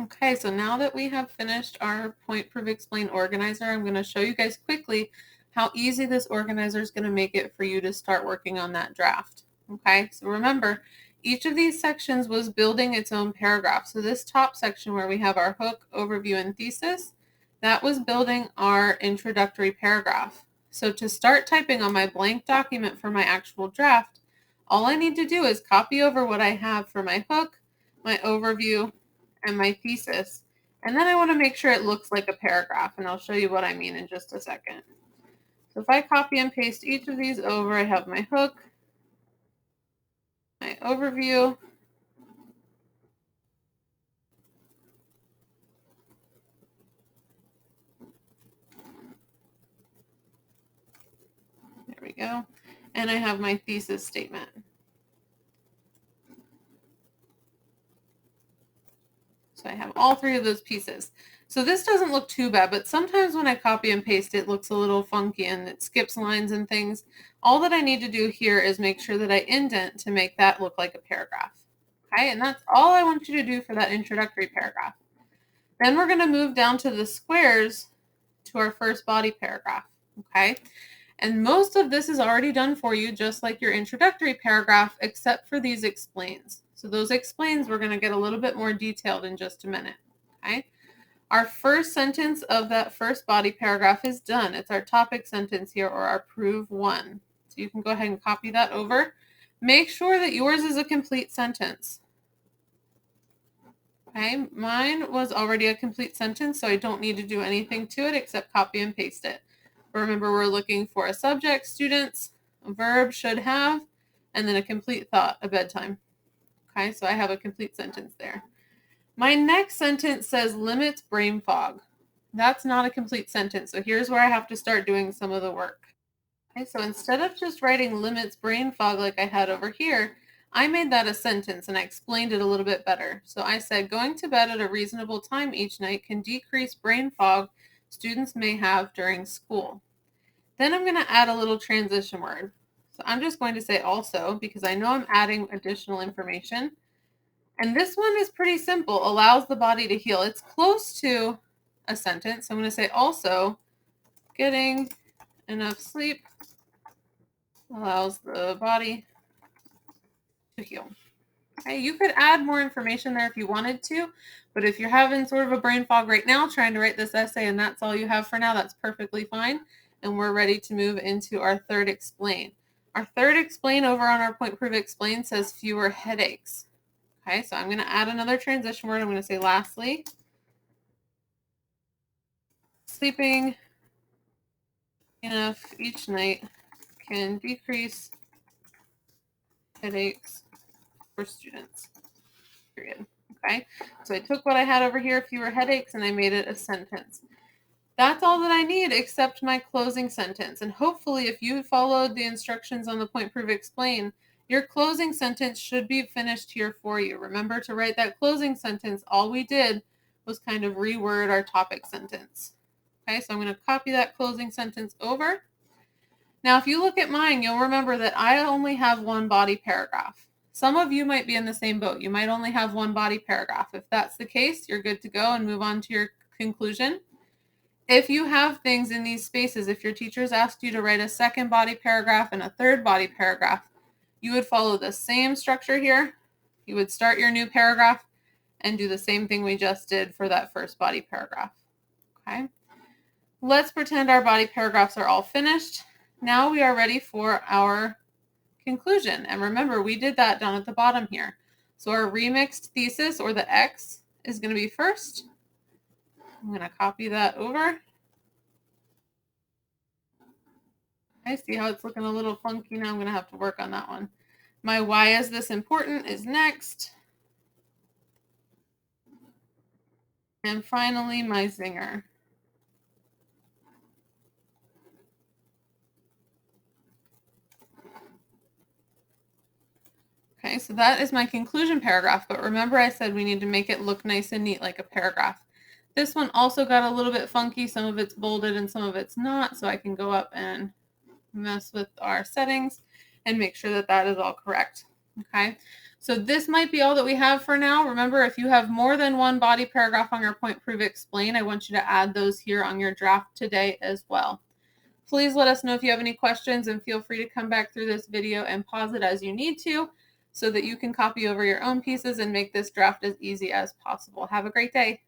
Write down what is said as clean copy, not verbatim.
Okay, so now that we have finished our Point Prove Explain organizer, I'm going to show you guys quickly how easy this organizer is going to make it for you to start working on that draft. Okay, so remember, each of these sections was building its own paragraph. So this top section where we have our hook, overview, and thesis, that was building our introductory paragraph. So to start typing on my blank document for my actual draft, all I need to do is copy over what I have for my hook, my overview, and my thesis. And then I want to make sure it looks like a paragraph, and I'll show you what I mean in just a second. So if I copy and paste each of these over, I have my hook, my overview, there we go, and I have my thesis statement. So I have all three of those pieces. So this doesn't look too bad, but sometimes when I copy and paste, it looks a little funky and it skips lines and things. All that I need to do here is make sure that I indent to make that look like a paragraph. Okay, and that's all I want you to do for that introductory paragraph. Then we're going to move down to the squares to our first body paragraph. Okay, and most of this is already done for you, just like your introductory paragraph, except for these explains. So those explains, we're going to get a little bit more detailed in just a minute. Okay. Our first sentence of that first body paragraph is done. It's our topic sentence here, or our prove one. So you can go ahead and copy that over. Make sure that yours is a complete sentence. Okay, mine was already a complete sentence, so I don't need to do anything to it except copy and paste it. Remember, we're looking for a subject, students, a verb, should have, and then a complete thought, a bedtime. Okay, so I have a complete sentence there. My next sentence says limits brain fog. That's not a complete sentence, so here's where I have to start doing some of the work. Okay, so instead of just writing limits brain fog like I had over here, I made that a sentence and I explained it a little bit better. So I said, going to bed at a reasonable time each night can decrease brain fog students may have during school. Then I'm going to add a little transition word. So I'm just going to say also, because I know I'm adding additional information. And this one is pretty simple, allows the body to heal. It's close to a sentence. So I'm going to say also, getting enough sleep allows the body to heal. Okay, you could add more information there if you wanted to, but if you're having sort of a brain fog right now trying to write this essay and that's all you have for now, that's perfectly fine. And we're ready to move into our third explain. Our third explain over on our Point Prove Explain says fewer headaches. Okay, so I'm going to add another transition word. I'm going to say lastly, sleeping enough each night can decrease headaches for students, period. Okay, so I took what I had over here, fewer headaches, and I made it a sentence. That's all that I need except my closing sentence. And hopefully, if you followed the instructions on the Point Prove Explain, your closing sentence should be finished here for you. Remember to write that closing sentence. All we did was kind of reword our topic sentence. Okay, so I'm going to copy that closing sentence over. Now, if you look at mine, you'll remember that I only have one body paragraph. Some of you might be in the same boat. You might only have one body paragraph. If that's the case, you're good to go and move on to your conclusion. If you have things in these spaces, if your teachers asked you to write a second body paragraph and a third body paragraph, you would follow the same structure here. You would start your new paragraph and do the same thing we just did for that first body paragraph. Okay. Let's pretend our body paragraphs are all finished. Now we are ready for our conclusion. And remember, we did that down at the bottom here. So our remixed thesis, or the X, is going to be first. I'm going to copy that over. I see how it's looking a little funky now. I'm going to have to work on that one. My why is this important is next. And finally, my zinger. Okay, so that is my conclusion paragraph, but remember I said we need to make it look nice and neat like a paragraph. This one also got a little bit funky. Some of it's bolded and some of it's not, so I can go up and mess with our settings and make sure that that is all correct. Okay, So this might be all that we have for now. Remember, if you have more than one body paragraph on your point, prove, explain, I want you to add those here on your draft today as well. Please let us know if you have any questions, and feel free to come back through this video and pause it as you need to so that you can copy over your own pieces and make this draft as easy as possible. Have a great day.